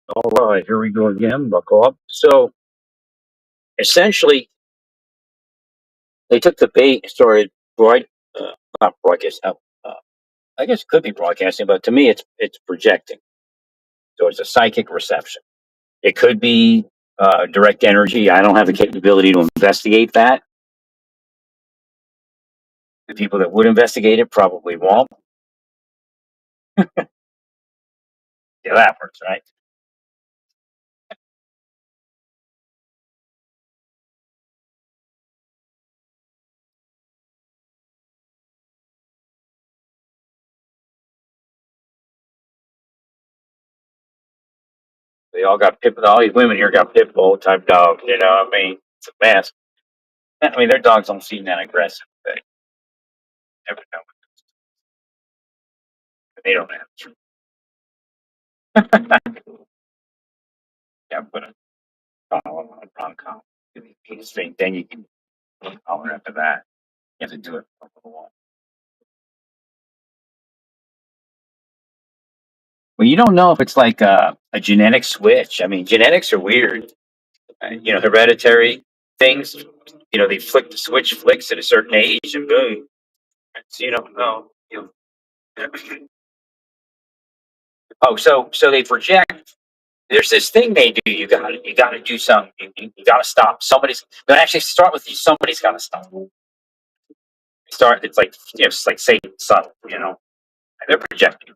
All right, here we go again. Buckle up. So essentially, they took the bait, started not broadcast. I guess it could be broadcasting, but to me, it's projecting. So it's a psychic reception. It could be direct energy. I don't have the capability to investigate that. The people that would investigate it probably won't. Yeah, that works, right? They all got pit. All these women here got pit bull type dogs. I mean, it's a mess. I mean, their dogs don't seem that aggressive. They never know. They don't have. Yeah, put a collar on a brown collar. He's straight. Then you can put a collar after that. You have to do it for a little while. Well, you don't know if it's like a genetic switch. I mean, genetics are weird. Hereditary things. They flick the switch flicks at a certain age, and boom. So you don't know. So they project. There's this thing they do. You got to do something. You got to stop. But actually start with you. Somebody's got to stop. Start. It's like it's like Satan's son. And they're projecting.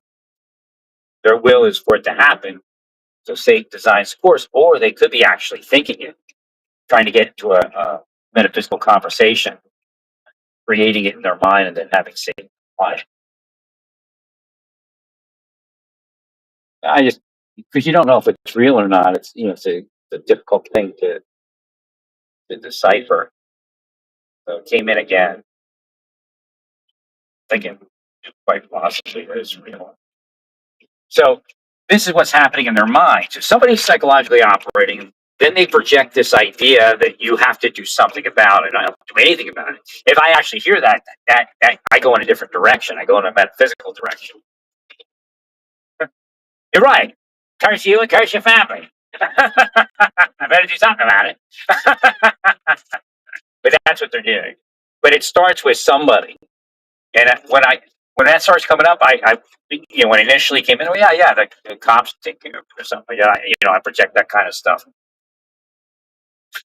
Their will is for it to happen. So Satan designs the course, or they could be actually thinking it, trying to get into a metaphysical conversation, creating it in their mind, and then having Satan apply it. I just because you don't know if it's real or not. It's a difficult thing to decipher. So it came in again, thinking quite possibly it is real. So this is what's happening in their minds. If somebody's psychologically operating, then they project this idea that you have to do something about it. I don't do anything about it. If I actually hear that I go in a different direction. I go in a metaphysical direction. You're right. Curse you and curse your family. I better do something about it. But that's what they're doing. But it starts with somebody. And when that starts coming up, when it initially came in, oh yeah, the cops take care of it or something. Yeah, I project that kind of stuff.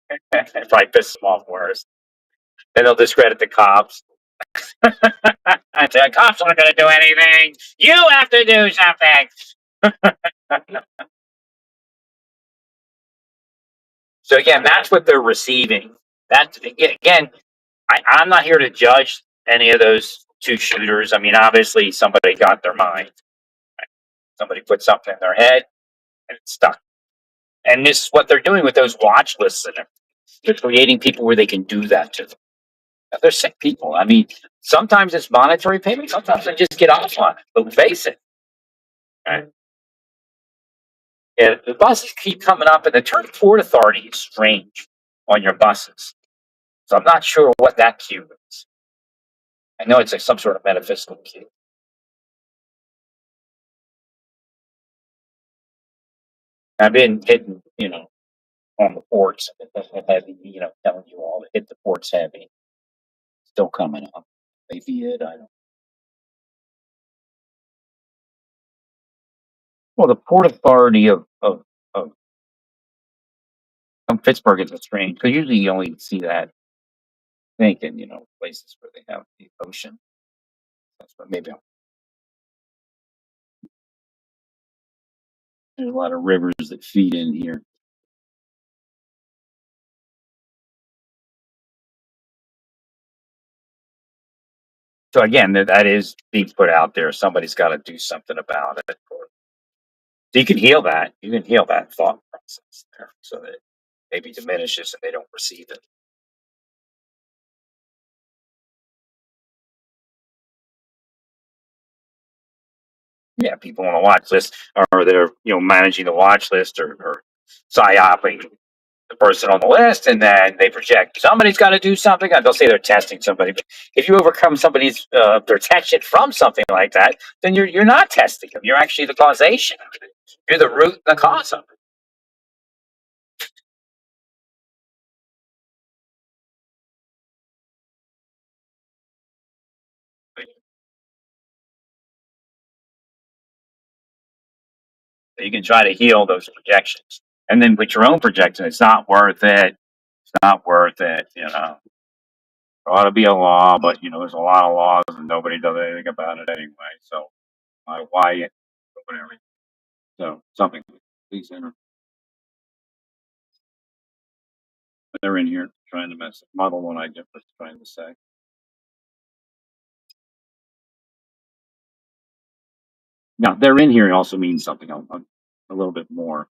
It probably pisses them off worse. Then they'll discredit the cops. And say, cops aren't going to do anything. You have to do something. So again, that's what they're receiving. That again, I'm not here to judge any of those two shooters. I mean, obviously, somebody got their mind. Somebody put something in their head, and it's stuck. And this is what they're doing with those watch lists. And they're creating people where they can do that to them. They're sick people. I mean, sometimes it's monetary payment. Sometimes they just get off on it. But face it. Right? Yeah, the buses keep coming up, and the turn port authority is strange on your buses. So I'm not sure what that cue is. I know it's like some sort of metaphysical cue. I've been hitting, on the ports heavy, telling you all to hit the ports heavy. Still coming up. Maybe it, I don't. Well, the Port Authority of Pittsburgh is strange because usually you only see that, I think, in places where they have the ocean. That's what maybe there's a lot of rivers that feed in here. So again, that is being put out there. Somebody's got to do something about it. So you can heal that. You can heal that thought process there, so that it maybe diminishes and they don't receive it. Yeah, people on a watch list, or they're managing the watch list, or psyoping the person on the list, and then they project somebody's got to do something. They'll say they're testing somebody, but if you overcome somebody's their tension from something like that, then you're not testing them. You're actually the causation of it. You're the root and the cause of it. You can try to heal those projections. And then with your own projection, it's not worth it. It's not worth it. There ought to be a law, but there's a lot of laws and nobody does anything about it anyway. So why whatever. So something. Please enter. They're in here trying to mess model what I just was trying to say. Now they're in here. It also means something. A little bit more.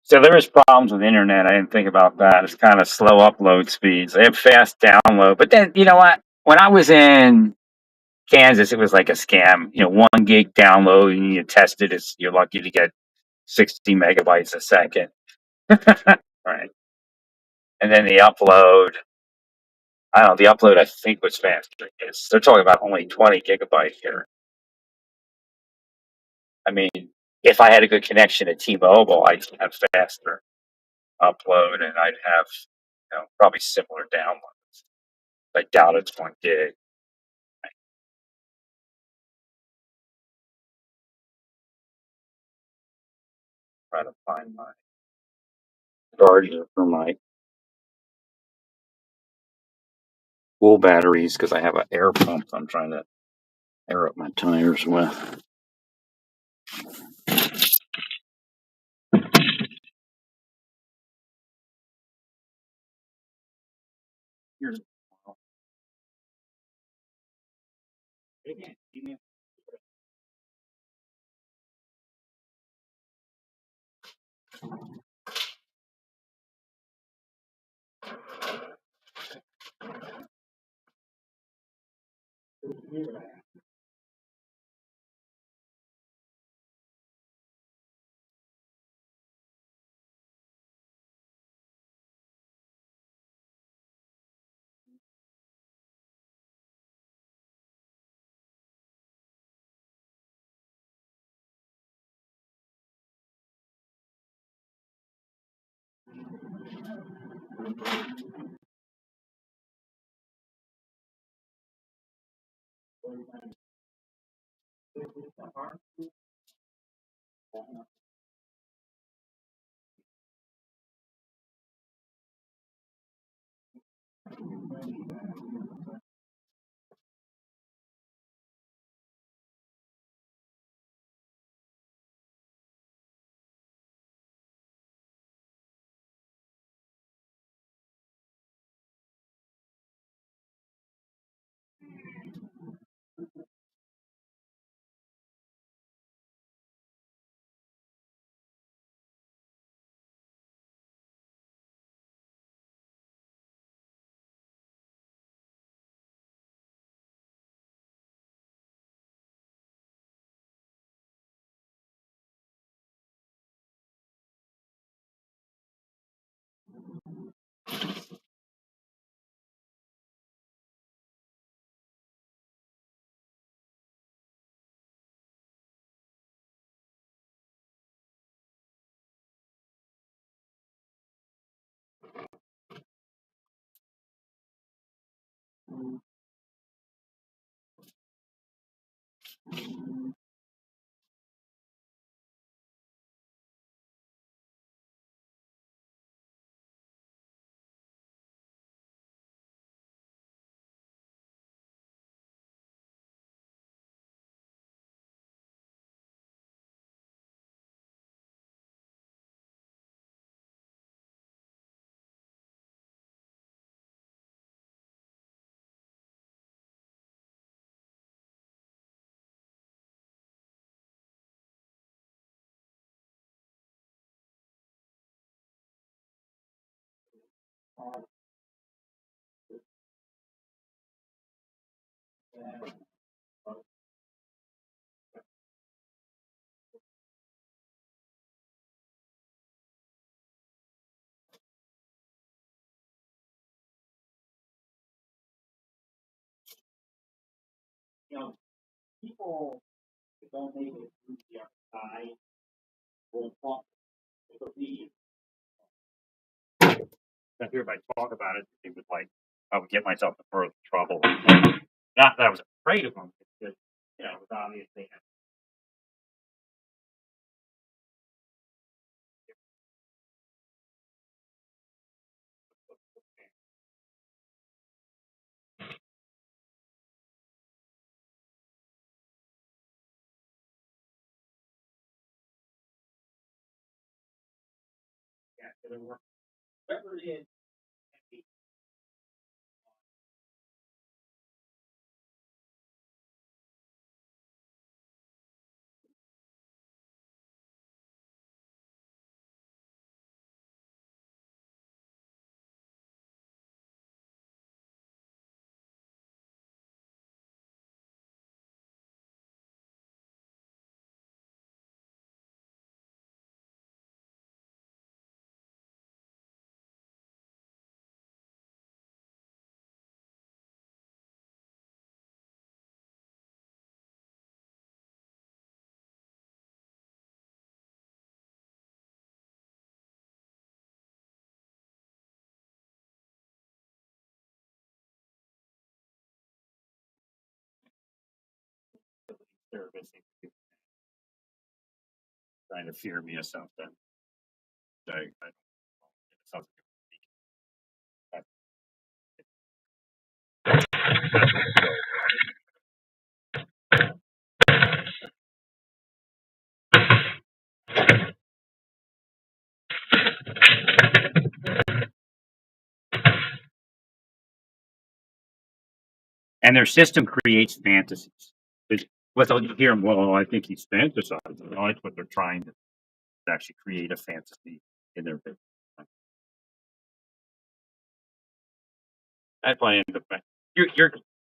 So there is problems with the internet. I didn't think about that. It's kind of slow upload speeds. They have fast download, but then you know what? When I was in Kansas, it was like a scam. 1 gig download, and you test it. You're lucky to get 60 megabytes a second, right? And then the upload. I don't know. The upload I think was faster. They're talking about only 20 gigabytes here. I mean, if I had a good connection at T-Mobile, I'd have faster upload, and I'd have probably similar downloads. I doubt it's 1 gig. Try to find my charger for my pool batteries because I have an air pump I'm trying to air up my tires with. Here's people that don't make it through the other side will talk to me. I hear if I talk about it, it would like I would get myself in further trouble. Not that I was afraid of them, it's just it was obviously. Yeah, it work. Whatever it is, service trying to fear me or something. Something. And their system creates fantasies. Without you hear them, well, I think he's fantasizing. No, it's what they're trying to actually create a fantasy in their business. That's why I end up.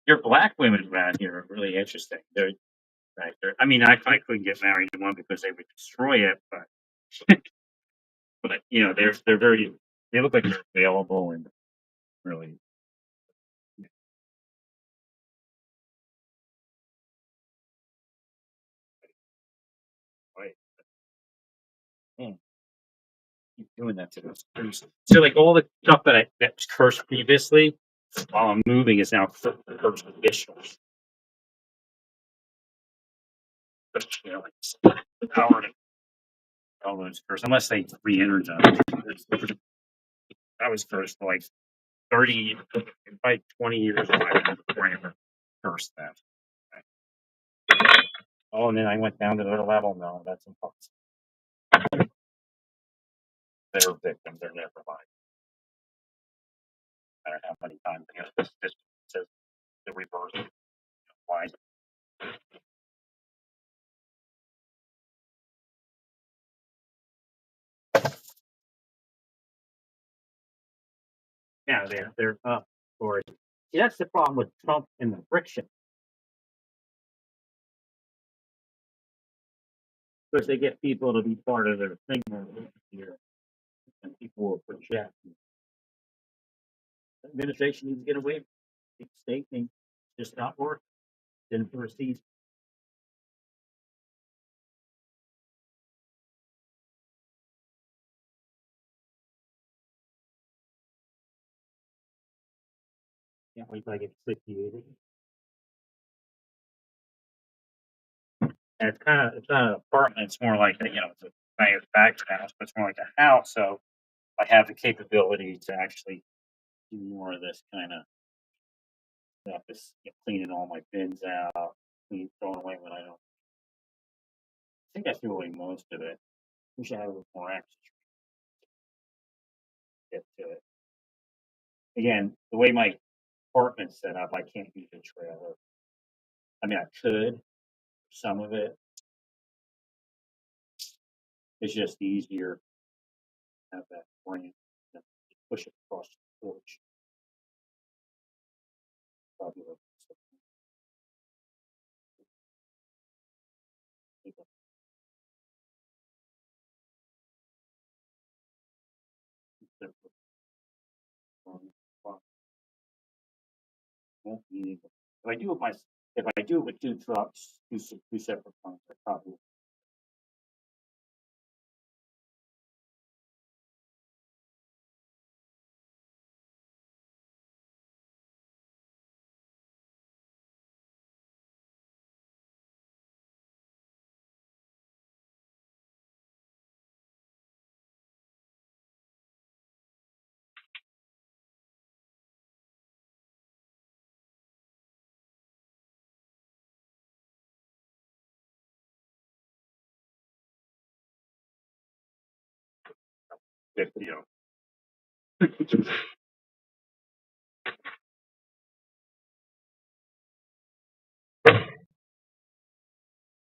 Your black women around here are really interesting. They're right. I mean, I couldn't get married to one because they would destroy it, but they're very. They look like they're available and really. Right. Man, keep doing that to us. So like all the stuff that was cursed previously, while I'm moving, is now cursed additional. But like power to all those cursed, unless they re-energize. That was cursed for like 30, like 20 years before I ever cursed that. Oh, and then I went down to their level. No, that's impossible. They're victims. They're never mine. I don't know how many times this says the reverse. Why? Yeah, they're up for it. See, that's the problem with Trump and the friction, because they get people to be part of their thing here, and people will project. The administration needs to get away from the state thing. Just not work. Didn't foresee. Can't wait till I get 68. And it's not an apartment. It's more like it's a manufactured house, but it's more like a house. So I have the capability to actually do more of this kind of stuff. Is cleaning all my bins out, throwing away when I don't. I think I threw away most of it. Wish I had a little more access to get to it. Again, the way my apartment's set up, I can't use a trailer. I mean, I could some of it. It's just easier to have that ramp. Push it across the porch. Probably won't need it. If I do it myself, If I do it with two trucks, two separate ones, I probably.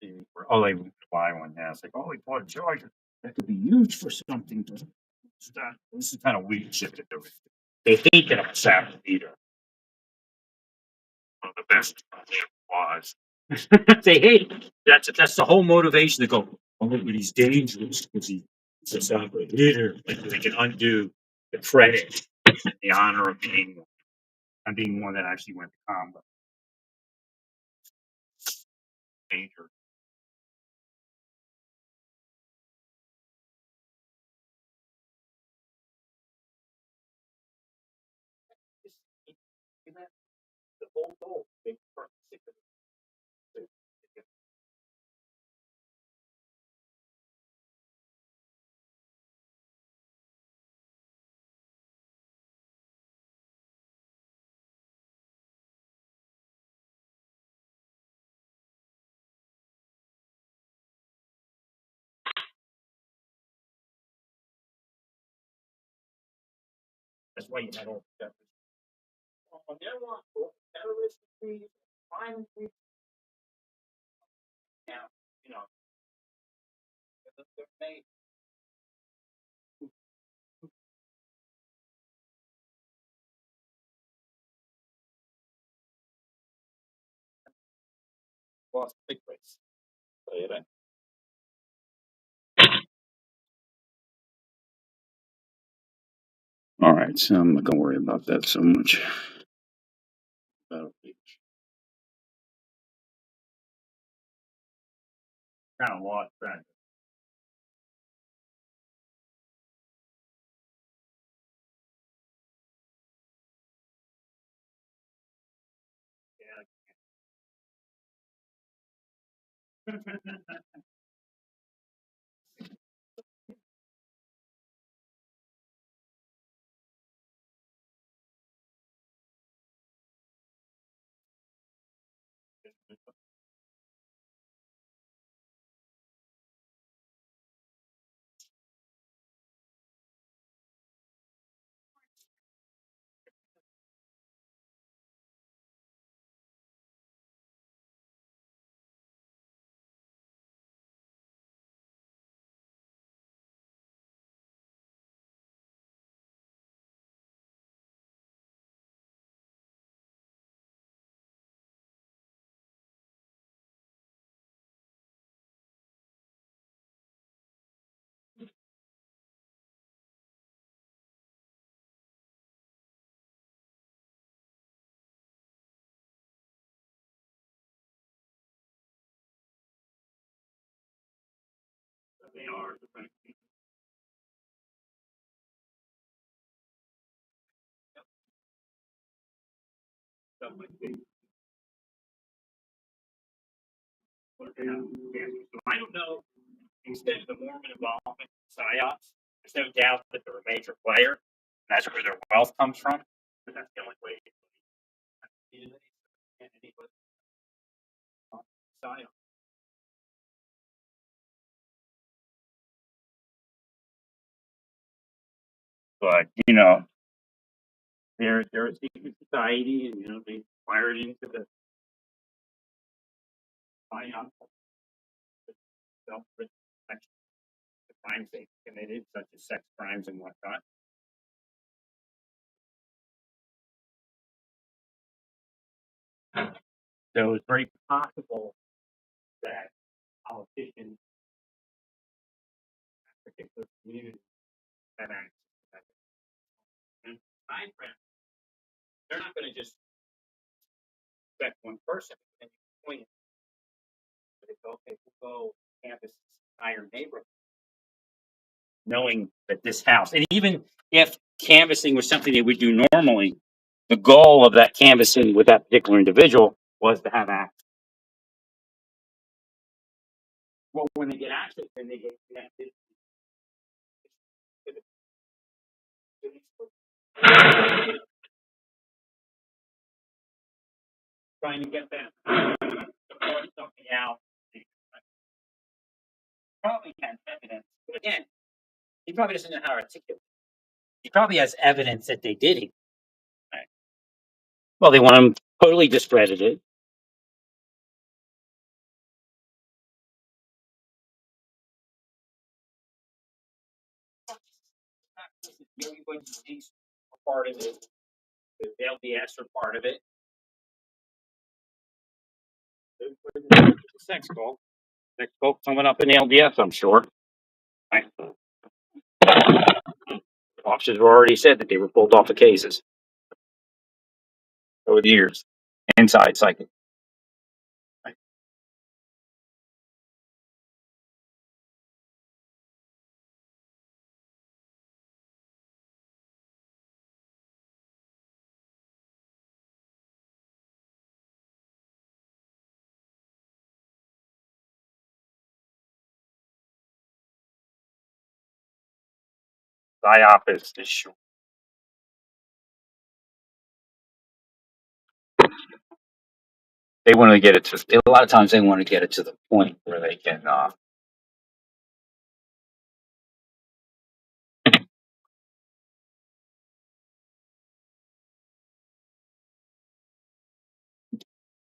You oh, they buy one now. It's like, oh, we bought a charger. That could be used for something. This is kind of weird shit to do. They hate that I'm a Sabbath eater. One of the best was. They hate it. That's the whole motivation to go, oh, but he's dangerous because he's a Sabbath eater. Like they can undo the credit and the honor of being one that actually went to combat. Danger. The whole goal, big part, that's why you had all that. On their one, terrorist trees, violent trees, now, you know, they're made. Well, it's a big place. Tell you that. All right, so I'm not gonna worry about that so much. Kind of lost track. They are. So I don't know. Instead of the Mormon involvement in psyops, there's no doubt that they're a major player. And that's where their wealth comes from. But that's the only way. Psyops. But they're a secret society, and they wired into the psyops. The crimes they committed, such as sex crimes and whatnot. So it's very possible that politicians in that particular community have access to that. And they're not going to just suspect one person, and you point it, but it's okay, we'll go canvass this entire neighborhood, knowing that this house, and even if canvassing was something they would do normally, the goal of that canvassing with that particular individual was to have access. Well, when they get access, then they get connected to trying to get them to point something out. Probably has evidence, but again, he probably doesn't know how to articulate. He probably has evidence that they did it. Right. Well, they want him totally discredited. Everybody's part of it. The LDS are part of it. Sex cult. Sex cult coming up in the LDS, I'm sure. Right. Officers have already said that they were pulled off of cases over the years. Inside psychic. Right. PSYOP is sure. They want to get it to. A lot of times, they want to get it to the point where they can.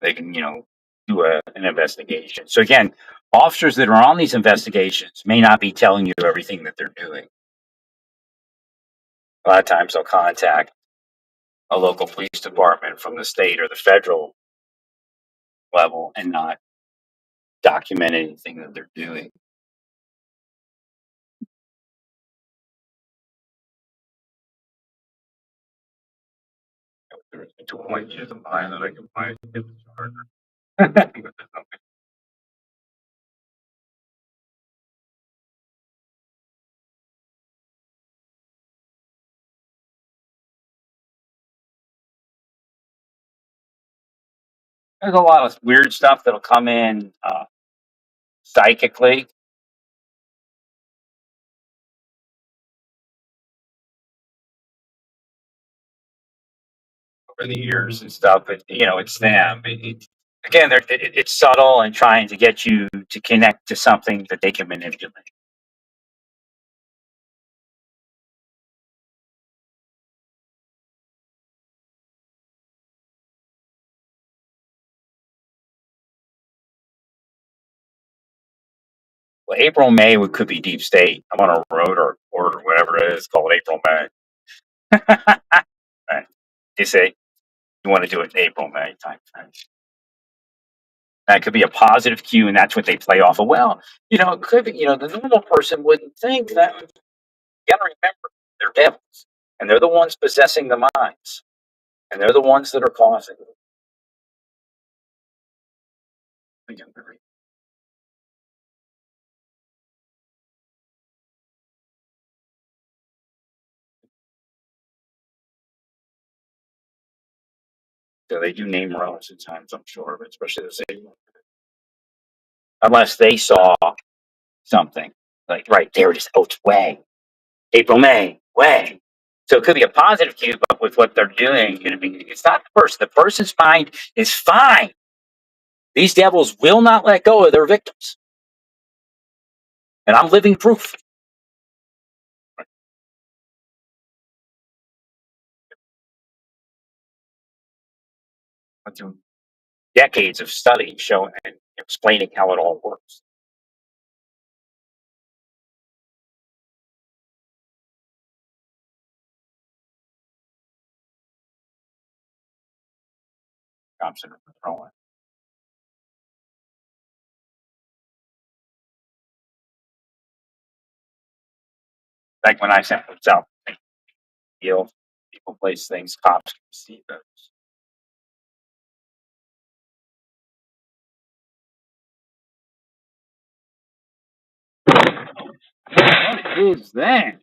They can, do an investigation. So again, officers that are on these investigations may not be telling you everything that they're doing. A lot of times, they'll contact a local police department from the state or the federal level and not document anything that they're doing. To point you to the line that I can find in the charter. There's a lot of weird stuff that'll come in psychically. Over the years and stuff, but it's them. Again, it's subtle and trying to get you to connect to something that they can manipulate. Well, April May could be deep state. I'm on a road or whatever it is called April May. Right. You say you want to do it in April May time frame. That could be a positive cue, and that's what they play off of. Well, it could be. The normal person wouldn't think that. You got to remember, they're devils, and they're the ones possessing the minds, and they're the ones that are causing it. So they do name relics at times, I'm sure, but especially the same. Unless they saw something like right there, it is. Oh, it's way April, May, way. So it could be a positive cue, but with what they're doing, it's not the person. The person's mind is fine. These devils will not let go of their victims, and I'm living proof. Went through decades of study showing and explaining how it all works. Thompson Rowan. Like when I sent those out, people place things, cops can see those. is that?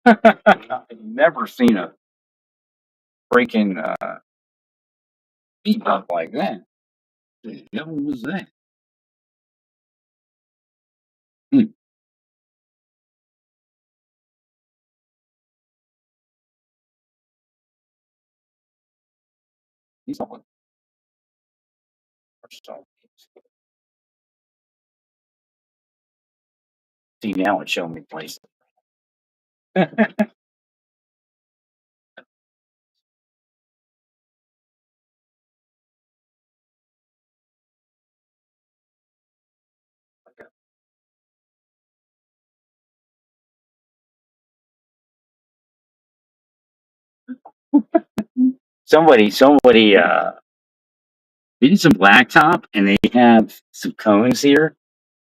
I've never seen a freaking beat up like that. The hell was that? Hmm. He's not looking for something. See, now it's showing me places. Somebody did some blacktop and they have some cones here,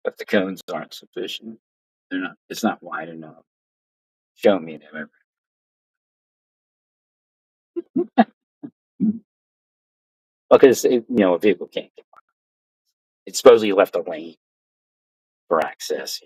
but the cones aren't sufficient. They're not, it's not wide enough. Show me them. Because a vehicle can't get. It's supposedly left a lane for access.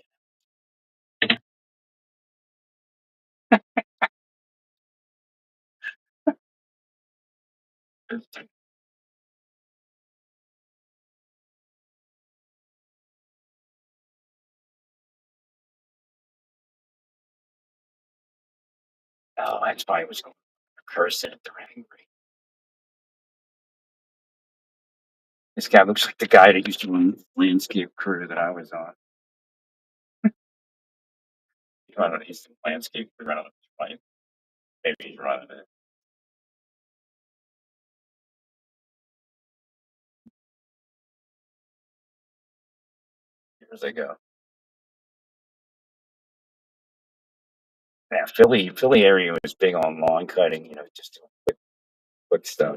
Oh, that's probably what's going to curse at the angry. This guy looks like the guy that used to run the landscape crew that I was on. I don't know, he's the landscape crew. I don't know if he's playing. Maybe he's running it. Years ago. Yeah, Philly area was big on lawn cutting, just doing quick stuff.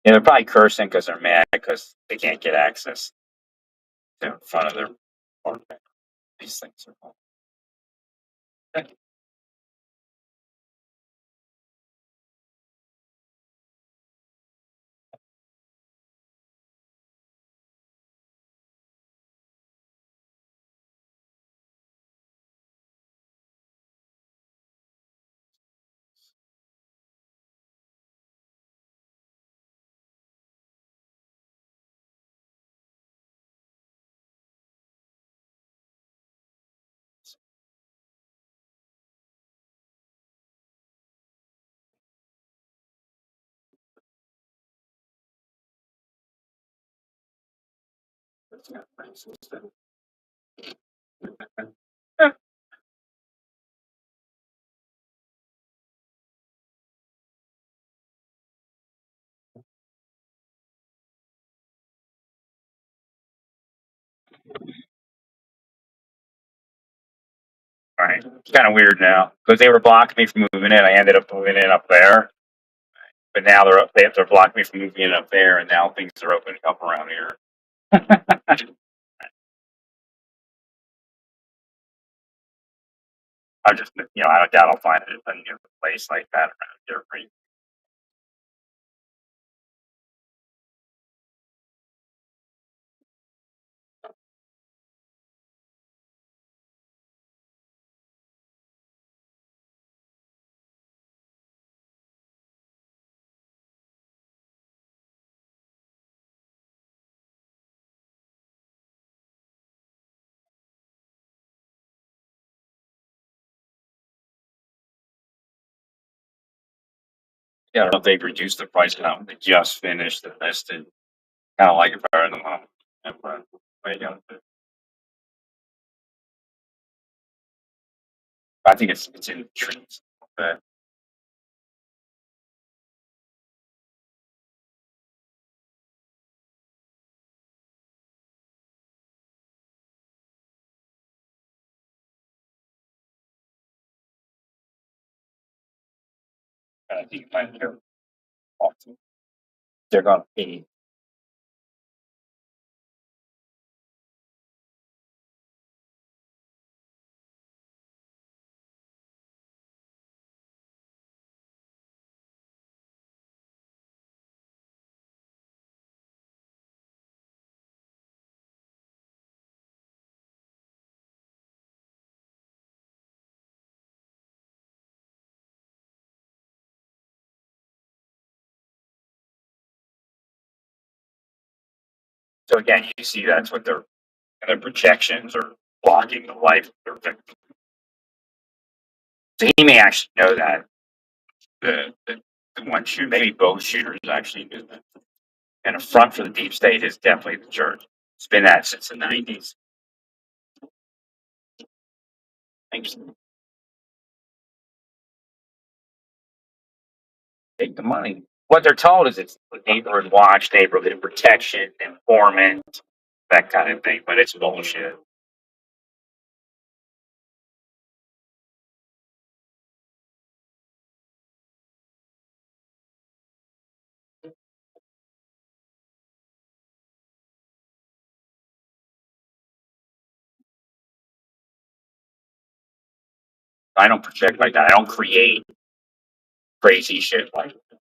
Yeah, they're probably cursing because they're mad because they can't get access to in front of their apartment. These things are all. Right. It's kind of weird now because they were blocking me from moving in. I ended up moving in up there, but now they have to block me from moving in up there, and now things are opening up around here. I just, I doubt I'll find a new place like that around here. Yeah, I don't know if they've reduced the price now. They just finished the listed. Kind of like it better than the moment. But I think it's in trees. But I think they're awesome. They're going to pay. So again, you see that's what their projections are blocking the life of their victim. So he may actually know that the one shooter, maybe both shooters actually knew that. And a front for the deep state is definitely the church. It's been that since the 90s. Thanks. Take the money. What they're told is it's neighborhood watch, neighborhood protection, informant, that kind of thing. But it's bullshit. I don't project like that. I don't create crazy shit like that.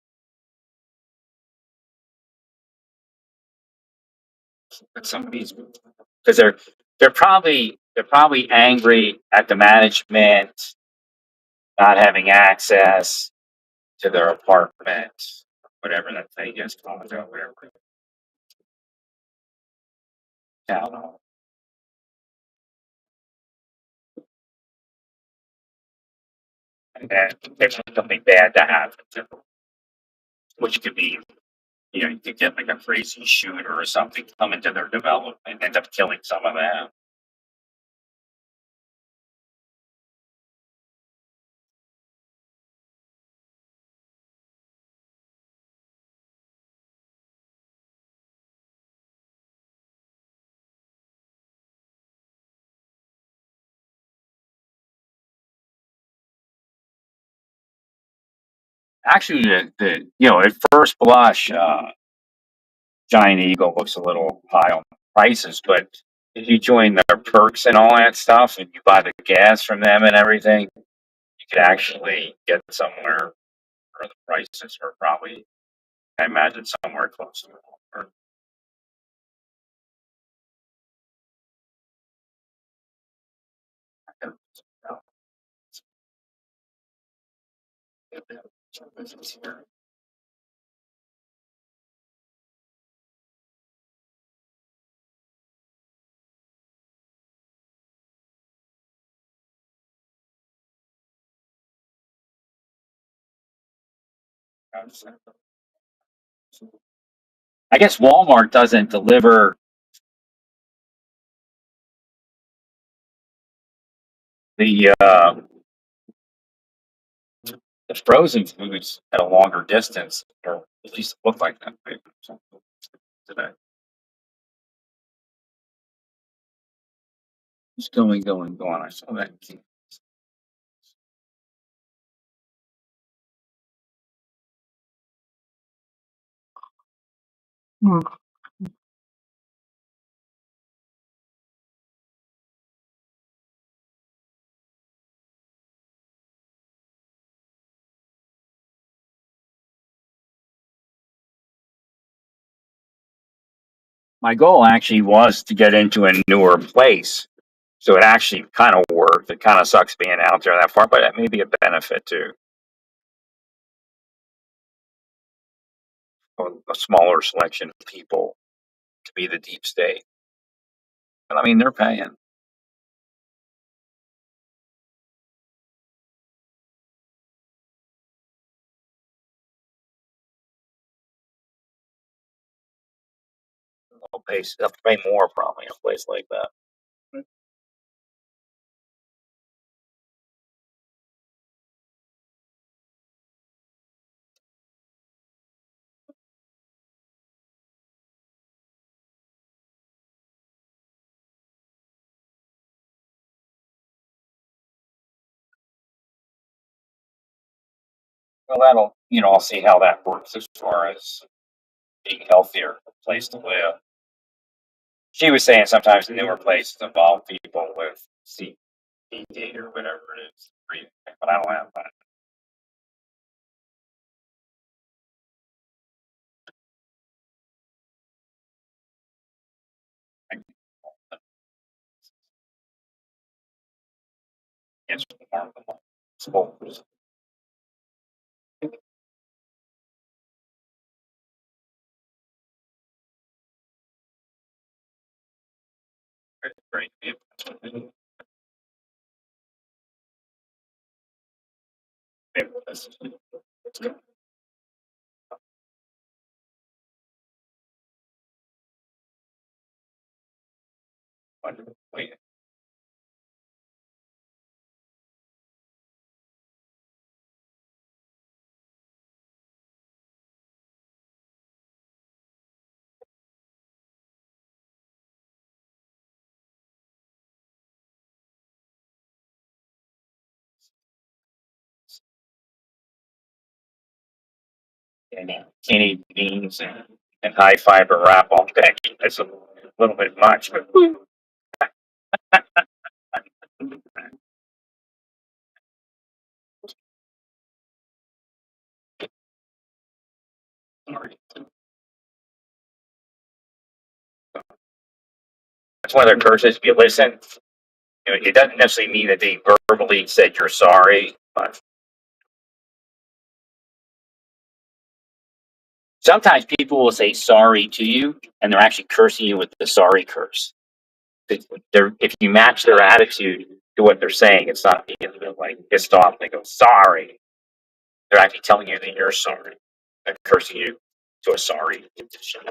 Some of these because they're probably angry at the management not having access to their apartment, whatever that thing is called, or whatever. Town. And there's something bad to happen to them, which could be, you could get like a crazy shooter or something come into their development and end up killing some of them. Actually, at first blush, Giant Eagle looks a little high on prices, but if you join their perks and all that stuff, and you buy the gas from them and everything, you could actually get somewhere where the prices are probably, I imagine, somewhere close to or I guess Walmart doesn't deliver the frozen foods at a longer distance, or at least look like that today. Just going. I saw that. My goal actually was to get into a newer place. So it actually kind of worked. It kind of sucks being out there that far, but it may be a benefit too. A smaller selection of people to be the deep state. But I mean, they're paying. They'll pay more probably in a place like that. Well, I'll see how that works as far as being healthier place to live. She was saying sometimes the newer places involve people with CBD or whatever it is, but I don't have that. It's remarkable. Right. Maybe let's go. Wait. Any beans and high fiber wrap all day. That's a little bit much, but that's one of their curses. If you listen, it doesn't necessarily mean that they verbally said you're sorry, but sometimes people will say sorry to you and they're actually cursing you with the sorry curse. If you match their attitude to what they're saying, it's not being like pissed off. They go sorry. They're actually telling you that you're sorry. They're cursing you to a sorry condition.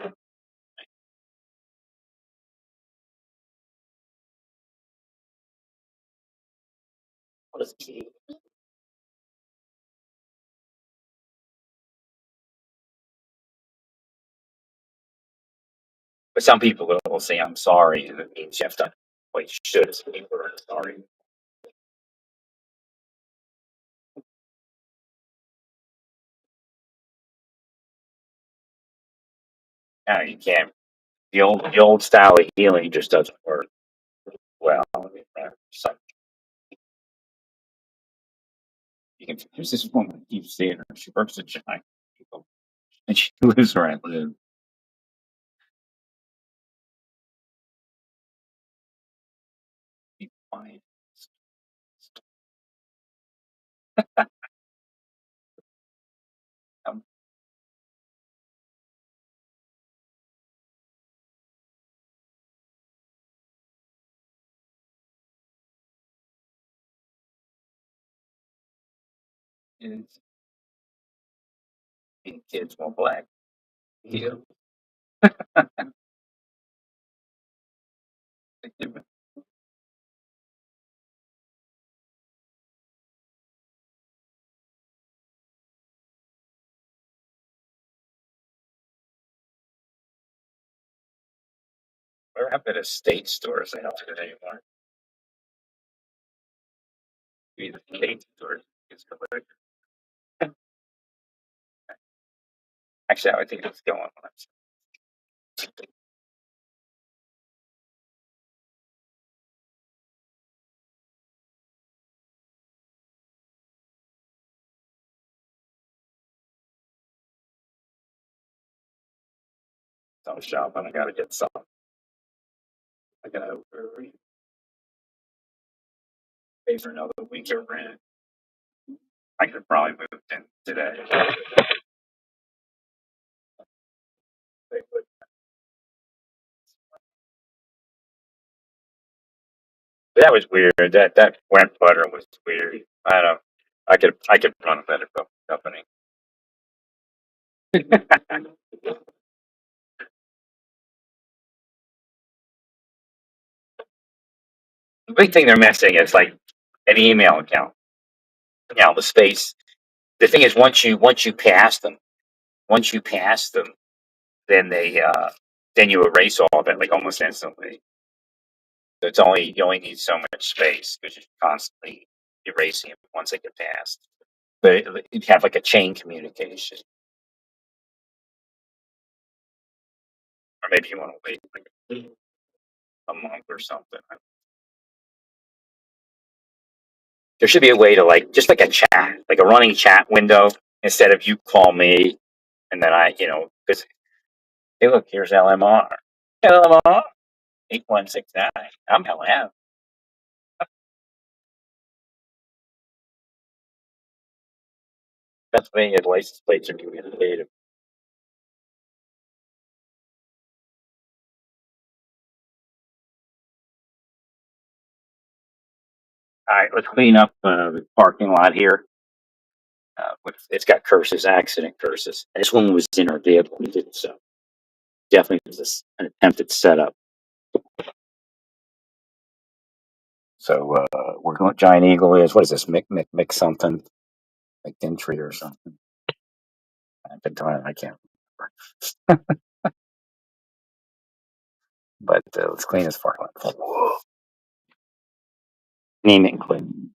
What is key? But some people will say I'm sorry, and it means you have done what you should as a people are sorry. Now you can't. The old style of healing just doesn't work well. I mean, so you can. There's this woman I keep seeing her. She works at giant people, and she lives where I live. She's fine. Um, it's, kids won't black. Yeah. Where have been a state stores? I don't do it anymore. Maybe the state stores. Is correct. Actually, I think it's going on. So shopping. I gotta get some. I gotta pay for another week of rent. I could probably move in today. That was weird. That went butter was weird. I don't know. I could run a better company. The big thing they're missing is like an email account. The space. The thing is, once you pass them, then then you erase all of it like almost instantly. So you only need so much space because you're constantly erasing it once they get passed. But you have like a chain communication, or maybe you want to wait like a month or something. There should be a way to like just like a chat, like a running chat window instead of you call me and then because hey, look, here's LMR. LMR 8169. I'm LM. Pennsylvania license plates are communicative. right, let's clean up the parking lot here. It's got curses, accident curses. This one was in our vehicle. We did so. Definitely was an attempted setup. So we're going. Giant Eagle is what is this? Mick something, McGinty or something. I've been trying. I can't remember. But let's clean this parking lot. Name it and clean.